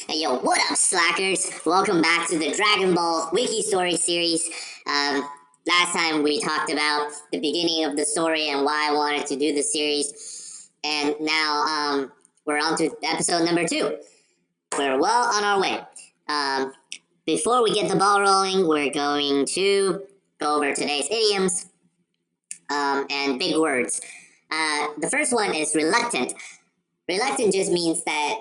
Hey, yo, what up, slackers? Welcome back to the Dragon Ball Wiki story series. Last time we talked about the beginning of the story and why I wanted to do the series. And now we're on to episode number 2. We're well on our way. Before we get the ball rolling, we're going to go over today's idioms and big words. The first one is reluctant. Reluctant just means that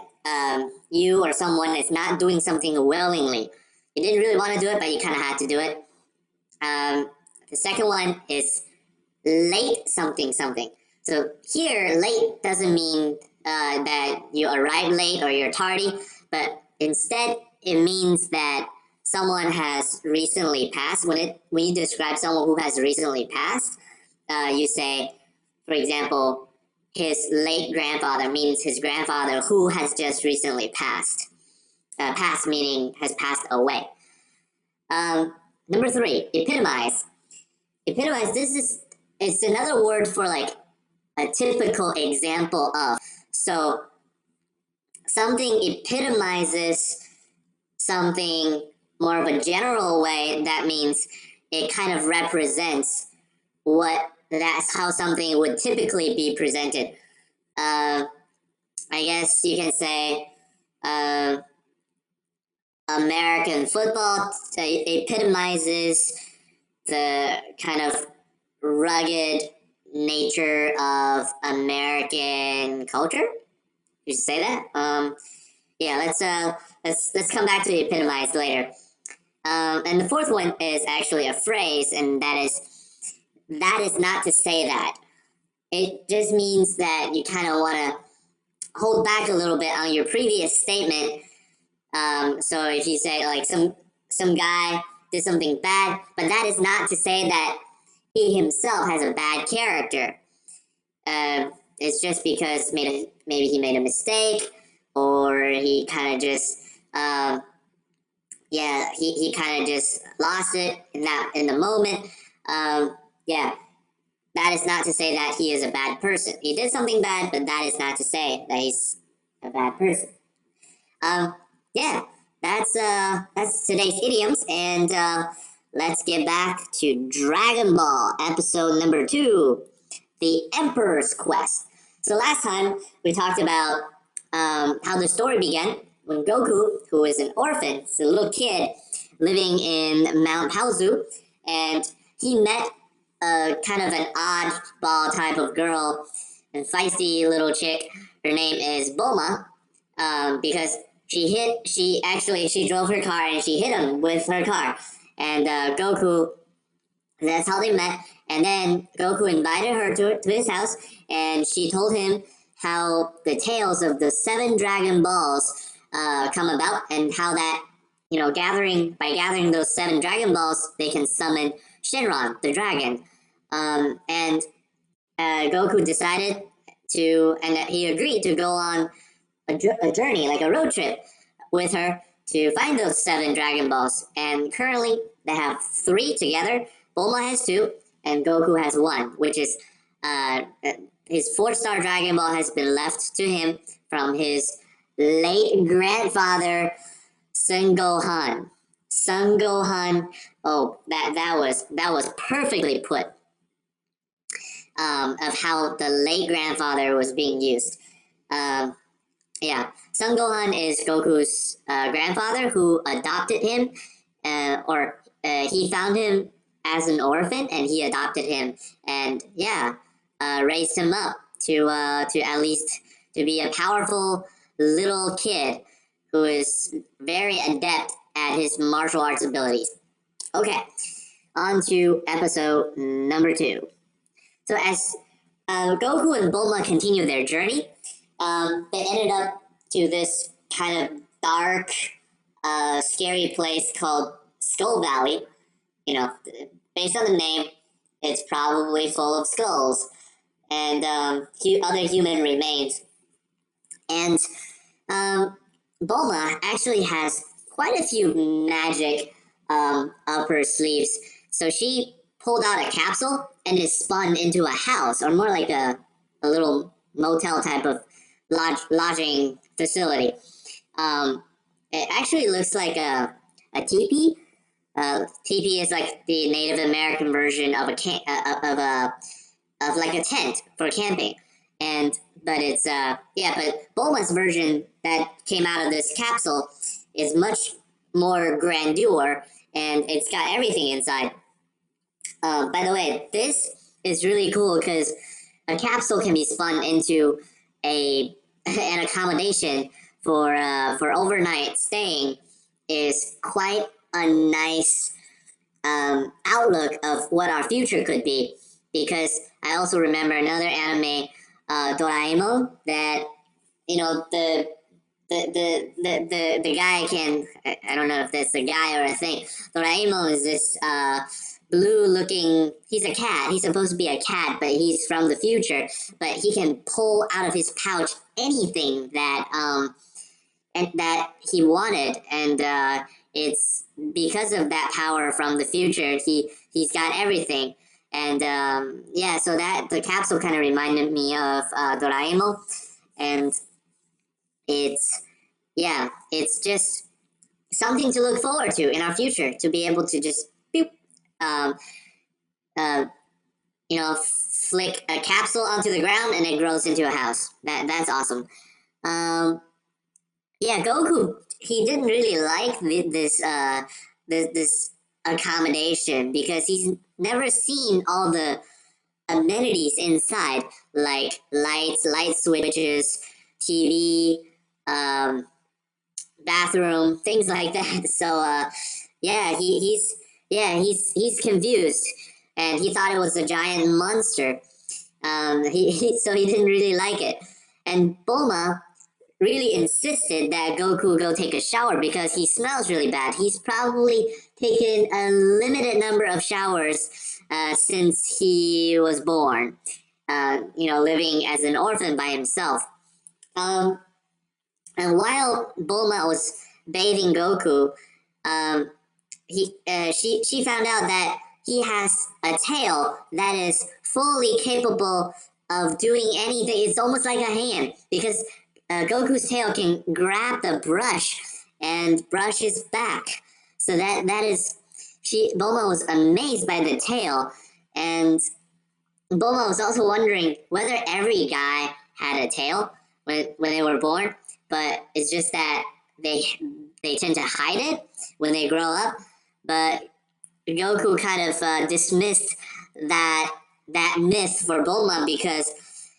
you or someone is not doing something willingly. You didn't really want to do it, but you kind of had to do it. The second one is late something. So here, late doesn't mean that you arrive late or you're tardy, but instead it means that someone has recently passed. When you describe someone who has recently passed, you say, for example, his late grandfather means his grandfather who has just recently passed. Passed meaning has passed away. Number 3, epitomize. Epitomize, it's another word for like a typical example of. So something epitomizes something more of a general way. That means it kind of represents that's how something would typically be presented. I guess you can say American football epitomizes the kind of rugged nature of American culture. You should say that. Yeah, let's come back to the epitomize later. And the fourth one is actually a phrase, and that is not to say that. It just means that you kind of want to hold back a little bit on your previous statement. So if you say like some guy did something bad, but that is not to say that he himself has a bad character. It's just because maybe he made a mistake, or he kind of just he kind of just lost it in the moment. Yeah, that is not to say that he is a bad person. He did something bad, but that is not to say that he's a bad person. Yeah, that's today's idioms, and let's get back to Dragon Ball episode number 2, the Emperor's Quest. So last time we talked about how the story began when Goku, who is an orphan, is a little kid living in Mount Paozu, and he met kind of an oddball type of girl, a feisty little chick. Her name is Bulma, because she drove her car and she hit him with her car. And Goku, that's how they met. And then Goku invited her to his house, and she told him how the tales of the 7 Dragon Balls come about, and how that, by gathering those 7 Dragon Balls, they can summon Shenron, the dragon. And Goku decided and he agreed to go on a journey, like a road trip, with her to find those 7 Dragon Balls. And currently, they have 3 together. Bulma has 2, and Goku has 1, which is his 4-star Dragon Ball has been left to him from his late grandfather, Son Gohan. Son Gohan. Oh, that was perfectly put. Of how the late grandfather was being used. Yeah, Son Gohan is Goku's grandfather, who adopted him, he found him as an orphan, and he adopted him, and raised him up to at least to be a powerful little kid who is very adept at his martial arts abilities. Okay, on to episode number 2. So as Goku and Bulma continue their journey, they ended up to this kind of dark, scary place called Skull Valley. Based on the name, it's probably full of skulls and other human remains. And Bulma actually has quite a few magic up her sleeves. So she pulled out a capsule and it spun into a house, or more like a little motel type of lodging facility. It actually looks like a teepee. Teepee is like the Native American version of of like a tent for camping, and but it's yeah, but Bulma's version that came out of this capsule is much more grandeur, and it's got everything inside. By the way, this is really cool because a capsule can be spun into a an accommodation for overnight staying is quite a nice outlook of what our future could be. Because I also remember another anime, Doraemon, that you know the guy can, I don't know if that's a guy or a thing. Doraemon is this blue looking, he's a cat. He's supposed to be a cat, but he's from the future. But he can pull out of his pouch anything that and that he wanted, and it's because of that power from the future. He's got everything, and yeah. So that the capsule kind of reminded me of Doraemon, and it's yeah, it's just something to look forward to in our future, to be able to just boop, um, uh, you know, flick a capsule onto the ground and it grows into a house. That's awesome. Um, yeah, Goku, he didn't really like this accommodation because he's never seen all the amenities inside, like lights, light switches, TV, um, bathroom, things like that. So yeah, he's confused, and he thought it was a giant monster. So he didn't really like it, and Bulma really insisted that Goku go take a shower because he smells really bad. He's probably taken a limited number of showers since he was born. Living as an orphan by himself. Um, and while Bulma was bathing Goku, um, she found out that he has a tail that is fully capable of doing anything. It's almost like a hand because Goku's tail can grab the brush and brush his back. So that is Bulma was amazed by the tail, and Bulma was also wondering whether every guy had a tail when they were born, but it's just that they tend to hide it when they grow up. But Goku kind of dismissed that myth for Bulma because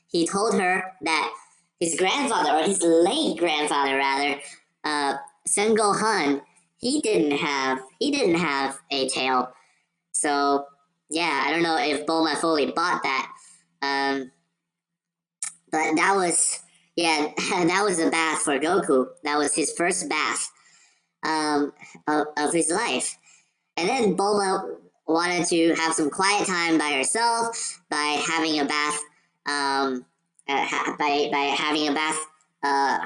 he told her that his grandfather, or his late grandfather rather, Son Gohan, he didn't have a tail. So yeah, I don't know if Bulma fully bought that. But that was that was a bath for Goku. That was his first bath of his life. And then Bulma wanted to have some quiet time by herself by having a bath, by having a bath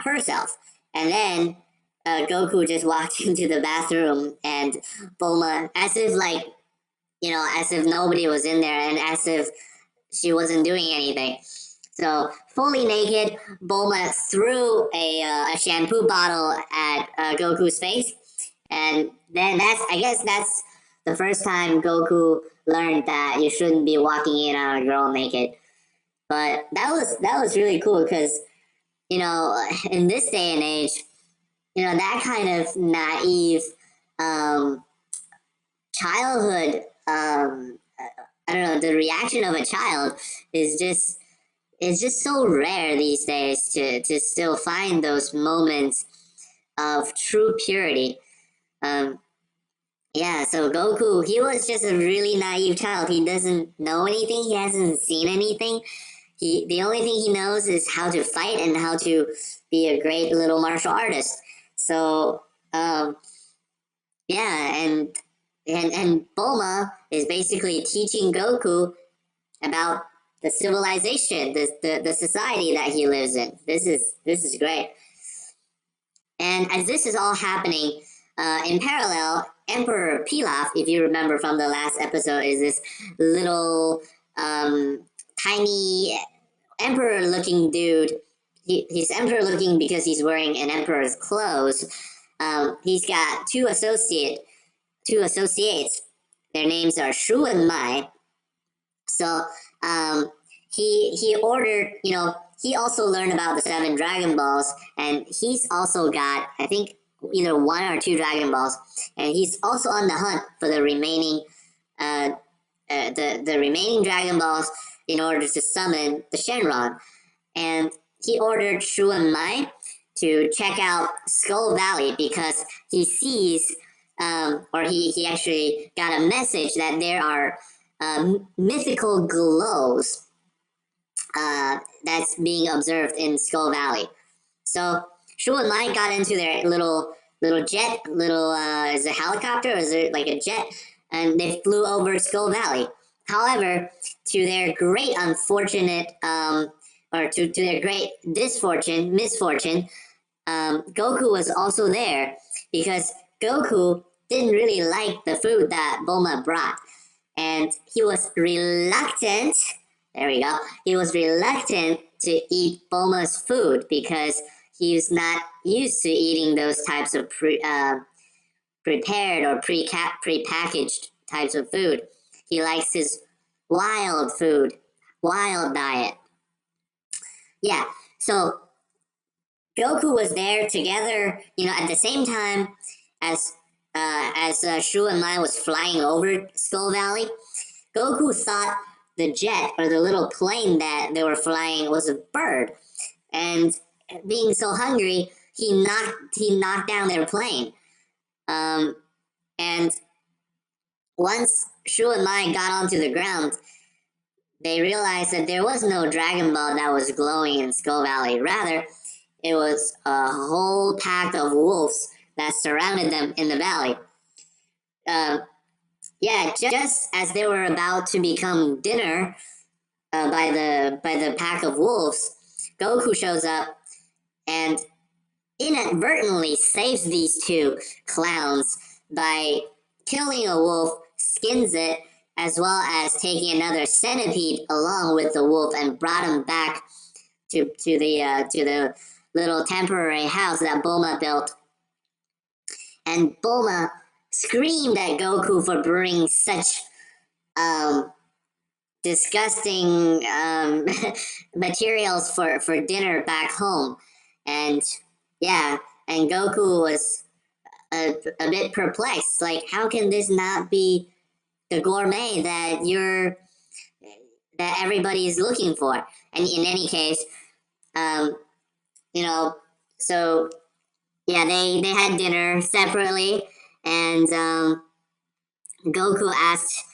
herself. And then Goku just walked into the bathroom, and Bulma, as if as if nobody was in there, and as if she wasn't doing anything. So fully naked, Bulma threw a shampoo bottle at Goku's face, and then I guess that's the first time Goku learned that you shouldn't be walking in on a girl naked. But that was really cool because in this day and age, that kind of naive childhood. I don't know, the reaction of a child is just it's just so rare these days to still find those moments of true purity. Yeah, so Goku, he was just a really naive child. He doesn't know anything. He hasn't seen anything. The only thing he knows is how to fight and how to be a great little martial artist. So, yeah, and Bulma is basically teaching Goku about the civilization, the society that he lives in. This is great. And as this is all happening, in parallel, Emperor Pilaf, if you remember from the last episode, is this little tiny emperor-looking dude. He's emperor-looking because he's wearing an emperor's clothes, he's got two associates. Their names are Shu and Mai. So he ordered, he also learned about the 7 Dragon Balls, and he's also got, I think, either 1 or 2 Dragon Balls, and he's also on the hunt for the remaining the remaining Dragon Balls in order to summon the Shenron. And he ordered Shu and Mai to check out Skull Valley because he sees, or he actually got a message that there are mythical glows that's being observed in Skull Valley. So Shu and Mai got into their little jet, is it a helicopter or is it like a jet? And they flew over Skull Valley. However, to their great unfortunate, or to their great misfortune, Goku was also there because Goku didn't really like the food that Bulma brought. And he was reluctant, there we go, he was reluctant to eat Bulma's food because he's not used to eating those types of prepared or pre-packaged types of food. He likes his wild food, wild diet. Yeah, so Goku was there together, at the same time as Shu and Mai was flying over Skull Valley. Goku thought the jet or the little plane that they were flying was a bird, and being so hungry, he knocked down their plane. And once Shu and Mai got onto the ground, they realized that there was no Dragon Ball that was glowing in Skull Valley. Rather, it was a whole pack of wolves that surrounded them in the valley. Just as they were about to become dinner by the pack of wolves, Goku shows up and inadvertently saves these 2 clowns by killing a wolf, skins it, as well as taking another centipede along with the wolf and brought him back to the little temporary house that Bulma built. And Bulma screamed at Goku for bringing such disgusting materials for dinner back home. And yeah, and Goku was a bit perplexed. Like, how can this not be the gourmet that everybody is looking for? And in any case, so yeah, they had dinner separately, and Goku asked,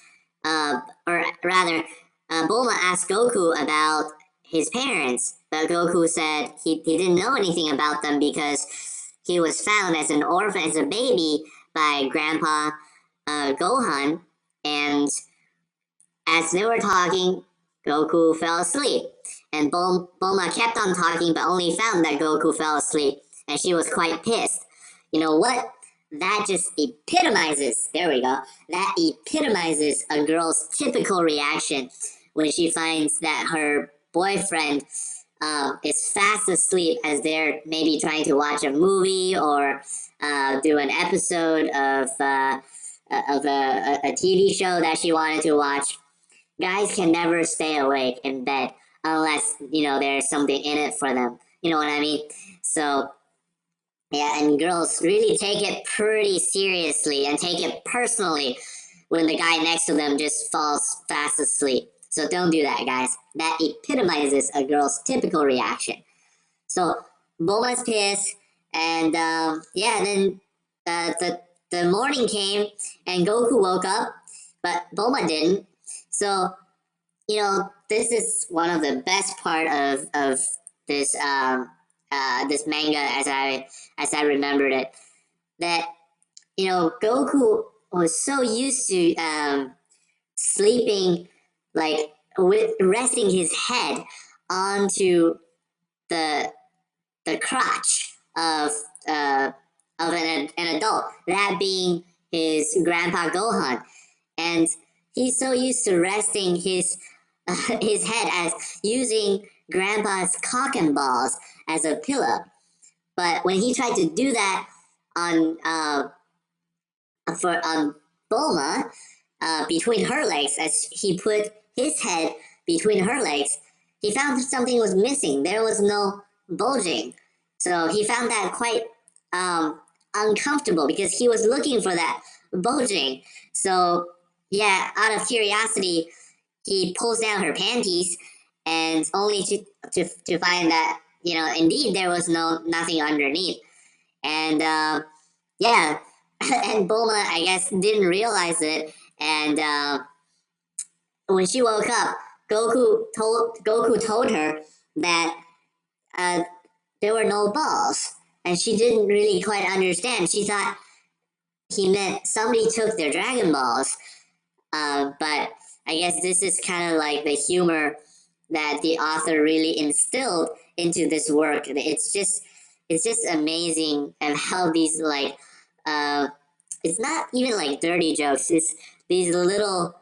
or rather, Bulma asked Goku about his parents, but Goku said he didn't know anything about them because he was found as an orphan, as a baby, by Grandpa Gohan, and as they were talking, Goku fell asleep. And Bulma kept on talking, but only found that Goku fell asleep, and she was quite pissed. You know what? That just epitomizes, there we go, that epitomizes a girl's typical reaction when she finds that her boyfriend is fast asleep as they're maybe trying to watch a movie or do an episode of a TV show that she wanted to watch. Guys can never stay awake in bed unless, there's something in it for them. You know what I mean? So, yeah, and girls really take it pretty seriously and take it personally when the guy next to them just falls fast asleep. So don't do that, guys. That epitomizes a girl's typical reaction. So Bulma's pissed, and then the morning came, and Goku woke up, but Bulma didn't. So, this is one of the best part of this this manga as I remembered it. That Goku was so used to sleeping, like with resting his head onto the crotch of an adult, that being his Grandpa Gohan, and he's so used to resting his head as using Grandpa's cock and balls as a pillow. But when he tried to do that on Bulma between her legs. As he put his head between her legs, he found something was missing. There was no bulging, so he found that quite uncomfortable because he was looking for that bulging. So yeah, out of curiosity, he pulls down her panties, and only to find that, you know, indeed there was nothing underneath. And yeah, and Bulma, I guess, didn't realize it. And when she woke up, Goku told her that uh, there were no balls, and she didn't really quite understand. She thought he meant somebody took their Dragon Balls. But I guess this is kind of like the humor that the author really instilled into this work. It's just amazing and how these like it's not even like dirty jokes. It's these little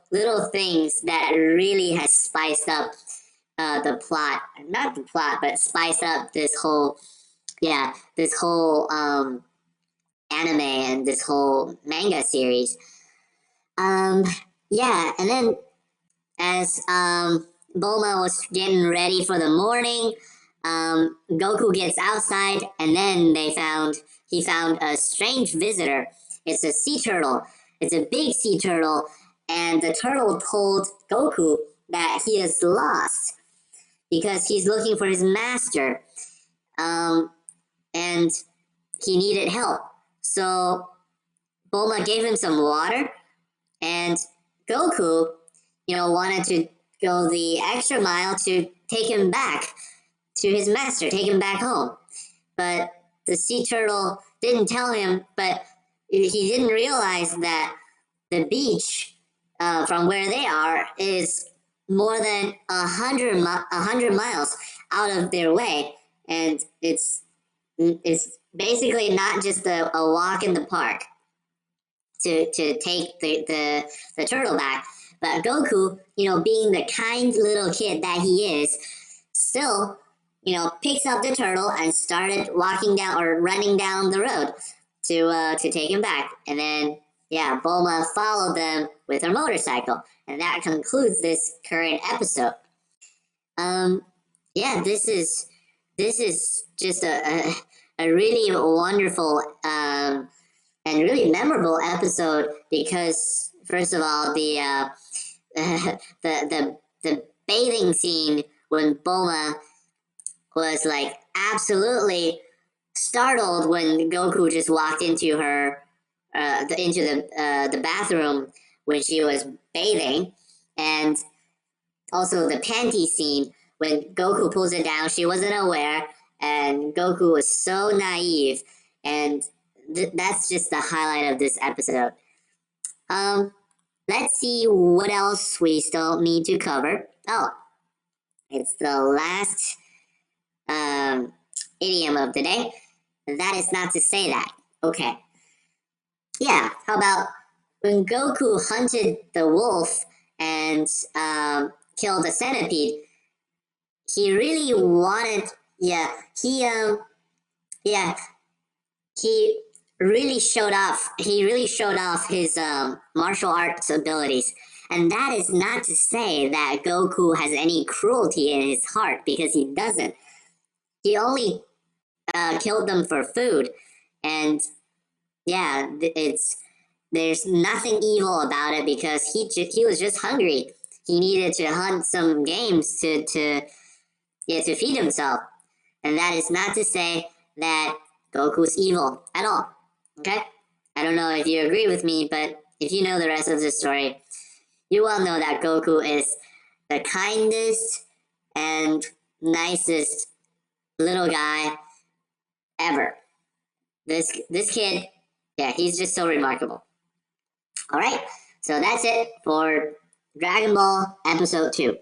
things that really has spiced up the plot. Not the plot, but spiced up this whole this whole anime and this whole manga series. Um, yeah, and then as Bulma was getting ready for the morning, Goku gets outside, and then he found a strange visitor. It's a sea turtle. It's a big sea turtle, and the turtle told Goku that he is lost because he's looking for his master, and he needed help. So Bulma gave him some water, and Goku, you know, wanted to go the extra mile to take him back to his master, take him back home. But the sea turtle didn't tell him, but he didn't realize that the beach from where they are is more than 100 miles out of their way. And it's basically not just a walk in the park to take the turtle back. But Goku, you know, being the kind little kid that he is, still, you know, picks up the turtle and started walking down or running down the road to take him back. And then, yeah, Bulma followed them with her motorcycle. And that concludes this current episode. Yeah, this is just a really wonderful and really memorable episode because, first of all, the bathing scene when Bulma was like absolutely startled when Goku just walked into her into the bathroom when she was bathing, and also the panty scene when Goku pulls it down. She wasn't aware, and Goku was so naive, and that's just the highlight of this episode. Let's see what else we still need to cover. Oh, it's the last idiom of the day. That is not to say that. Okay. Yeah, how about when Goku hunted the wolf and killed the centipede, he really wanted, he really showed off his martial arts abilities. And that is not to say that Goku has any cruelty in his heart, because he doesn't. He only killed them for food. And yeah, there's nothing evil about it, because he was just hungry. He needed to hunt some games to feed himself. And that is not to say that Goku's evil at all. Okay? I don't know if you agree with me, but if you know the rest of the story, you will know that Goku is the kindest and nicest little guy ever. This kid, yeah, he's just so remarkable. Alright, so that's it for Dragon Ball Episode 2.